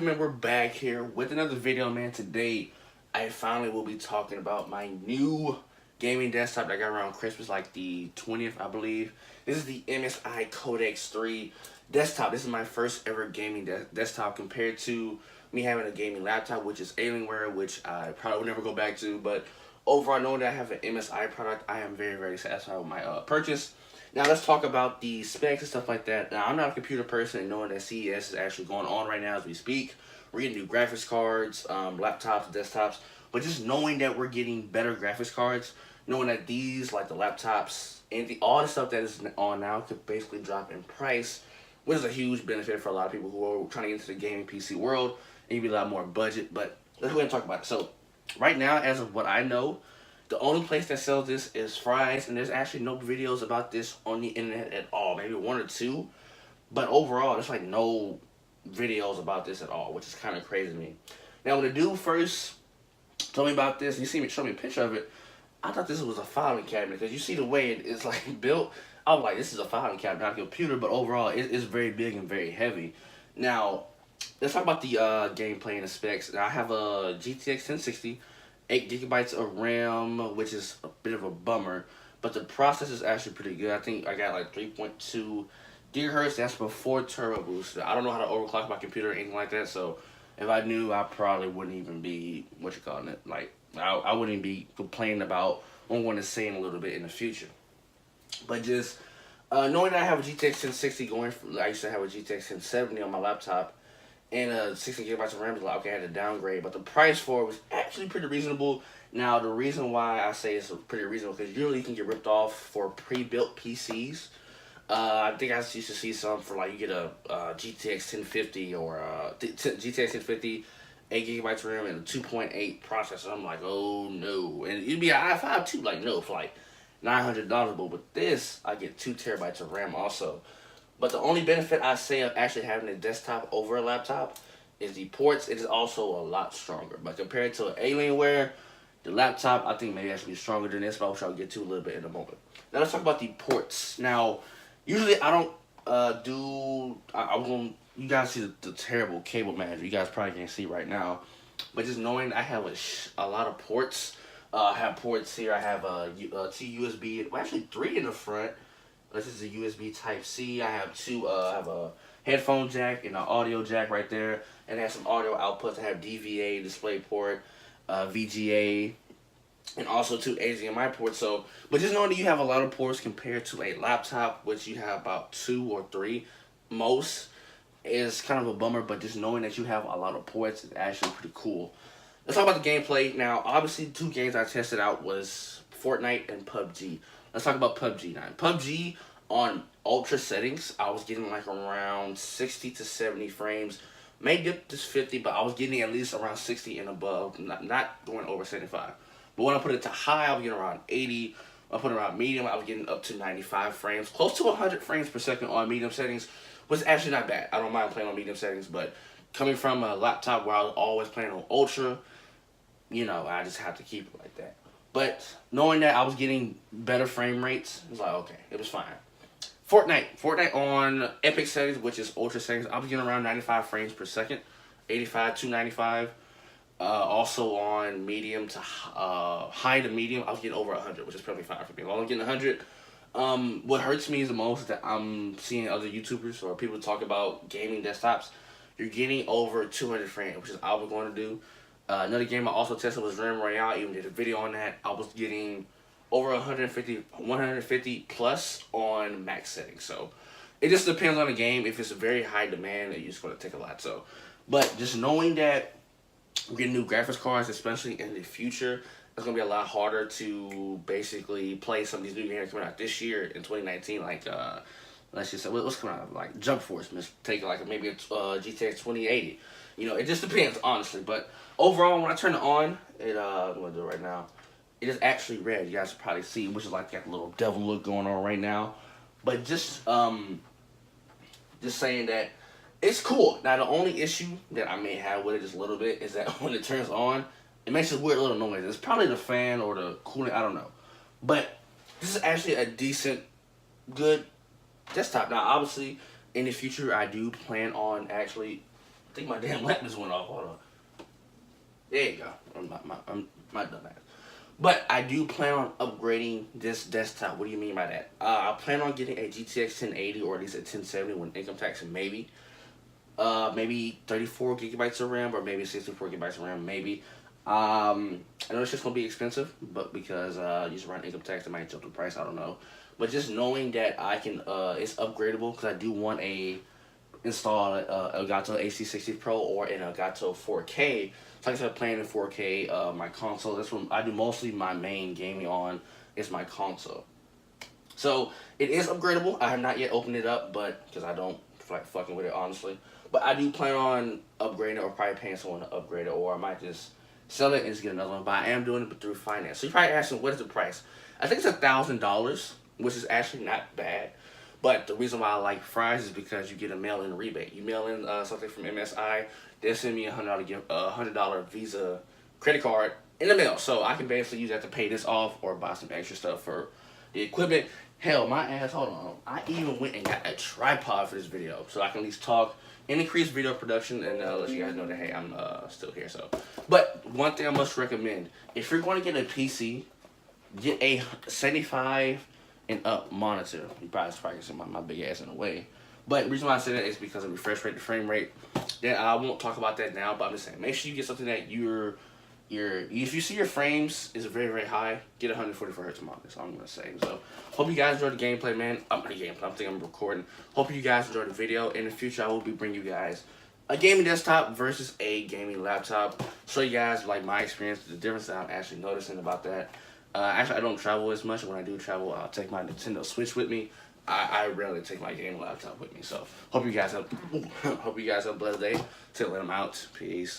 Alright man, we're back here with another video, man. Today I finally will be talking about my new gaming desktop that I got around Christmas, like the 20th I believe. This is the Msi Codex 3 desktop. This is my first ever gaming desktop compared to me having a gaming laptop, which is Alienware, which I probably will never go back to. But overall, knowing that I have an MSI product, I am very, very satisfied with my purchase. Now let's talk about the specs and stuff like that. Now I'm not a computer person, and knowing that CES is actually going on right now as we speak, we're getting new graphics cards, laptops, desktops, but just knowing that we're getting better graphics cards, knowing that these, like the laptops and all the stuff that is on now, could basically drop in price, which is a huge benefit for a lot of people who are trying to get into the gaming PC world and give you a lot more budget. But let's go ahead and talk about it. So right now, as of what I know, the only place that sells this is Fry's, and there's actually no videos about this on the internet at all. Maybe one or two, but overall, there's like no videos about this at all, which is kind of crazy to me. Now, when the dude first told me about this, you see me show me a picture of it, I thought this was a filing cabinet because you see the way it's like built. I was like, this is a filing cabinet, not a computer, but overall, it's very big and very heavy. Now, let's talk about the gameplay and the specs. Now, I have a GTX 1060. 8 gigabytes of RAM, which is a bit of a bummer, but the process is actually pretty good. I think I got like 3.2 gigahertz. That's before turbo boost. I don't know how to overclock my computer or anything like that, so if I knew, I probably wouldn't even be, what you calling it, like, I wouldn't even be complaining about what I'm going to say in a little bit in the future. But just knowing that I have a GTX 1060 going, I used to have a GTX 1070 on my laptop, and 16 gigabytes of RAM is like, okay, I had to downgrade, but the price for it was actually pretty reasonable. Now, the reason why I say it's pretty reasonable, because usually you can get ripped off for pre-built PCs. I think I used to see some for, like, you get a GTX 1050 or GTX 1050, 8 gigabytes of RAM, and a 2.8 processor. I'm like, oh no. And it'd be an i5 too, like, no, for like $900. But with this, I get 2 terabytes of RAM also. But the only benefit I say of actually having a desktop over a laptop is the ports. It is also a lot stronger. But compared to Alienware, the laptop, I think maybe actually stronger than this, but which I'll get to a little bit in a moment. Now let's talk about the ports. Now, usually I don't I'm going, you guys see the terrible cable manager. You guys probably can't see right now. But just knowing I have a lot of ports. I have ports here. I have two USB, well, actually 3 in the front. This is a USB Type-C. I have I have a headphone jack and an audio jack right there. And I have some audio outputs. I have DVA, DisplayPort, VGA, and also 2 HDMI ports. So, but just knowing that you have a lot of ports compared to a laptop, which you have about 2 or 3 most, is kind of a bummer. But just knowing that you have a lot of ports is actually pretty cool. Let's talk about the gameplay. Now, obviously, 2 games I tested out was Fortnite and PUBG. Let's talk about PUBG now. PUBG on ultra settings, I was getting like around 60 to 70 frames. May dip to 50, but I was getting at least around 60 and above, not going over 75. But when I put it to high, I was getting around 80. When I put it around medium, I was getting up to 95 frames. Close to 100 frames per second on medium settings was actually not bad. I don't mind playing on medium settings, but coming from a laptop where I was always playing on ultra, you know, I just have to keep it like that. But knowing that I was getting better frame rates, it was like, okay, it was fine. Fortnite on epic settings, which is ultra settings, I was getting around 95 frames per second, 85 to 95. Also on medium to high to medium, I was getting over 100, which is probably fine for me. While I'm getting 100, what hurts me the most is that I'm seeing other YouTubers or people talk about gaming desktops. You're getting over 200 frames, which is I was going to do. Another game I also tested was Ram Royale. Even did a video on that. I was getting over 150 plus on max settings. So it just depends on the game. If it's a very high demand, it's just going to take a lot. So, but just knowing that we're getting new graphics cards, especially in the future, it's going to be a lot harder to basically play some of these new games coming out this year in 2019. Like let's just say what's coming out, like Jump Force, take like maybe a GTX 2080. You know, it just depends, honestly. But overall, when I turn it on, I'm going to do it right now. It is actually red. You guys can probably see, which is like that little devil look going on right now. But just saying that it's cool. Now, the only issue that I may have with it just a little bit is that when it turns on, it makes this weird little noise. It's probably the fan or the cooling, I don't know. But this is actually a decent, good desktop. Now, obviously, in the future, I do plan on actually I think my damn lamp just went off. Hold on. There you go. I'm my dumb ass. But I do plan on upgrading this desktop. What do you mean by that? I plan on getting a GTX 1080 or at least a 1070 when income tax, maybe. Maybe 34 gigabytes of RAM or maybe 64 gigabytes of RAM, maybe. I know it's just gonna be expensive, but because just run income tax, it might jump the price. I don't know. But just knowing that I can, it's upgradable because I do want install Elgato AC60 Pro or an Elgato 4K. So like I said, playing in 4K, my console. That's what I do mostly. My main gaming on is my console. So it is upgradable. I have not yet opened it up, but because I don't feel like fucking with it honestly. But I do plan on upgrading or probably paying someone to upgrade it, or I might just sell it and just get another one. But I am doing it through finance. So you're probably asking, what is the price? I think it's $1,000, which is actually not bad. But the reason why I like Fry's is because you get a mail-in rebate. You mail in something from MSI, they'll send me a $100 Visa credit card in the mail. So I can basically use that to pay this off or buy some extra stuff for the equipment. Hell, my ass, hold on. I even went and got a tripod for this video so I can at least talk and increase video production and let you guys know that, hey, I'm still here. So, but one thing I must recommend, if you're going to get a PC, get a 75 and up monitor. You probably can see my big ass in the way. But the reason why I say that is because of refresh rate, the frame rate. Then I won't talk about that now, but I'm just saying, make sure you get something that if you see your frames is very, very high, get 144 hertz monitor. That's all I'm gonna say. So hope you guys enjoyed the gameplay, man. I'm thinking I'm recording. Hope you guys enjoyed the video. In the future, I will be bringing you guys a gaming desktop versus a gaming laptop. Show you guys like my experience, the difference that I'm actually noticing about that. Actually, I don't travel as much. When I do travel, I'll take my Nintendo Switch with me. I rarely take my gaming laptop with me. So hope you guys have a blessed day. Till I'm out. Peace.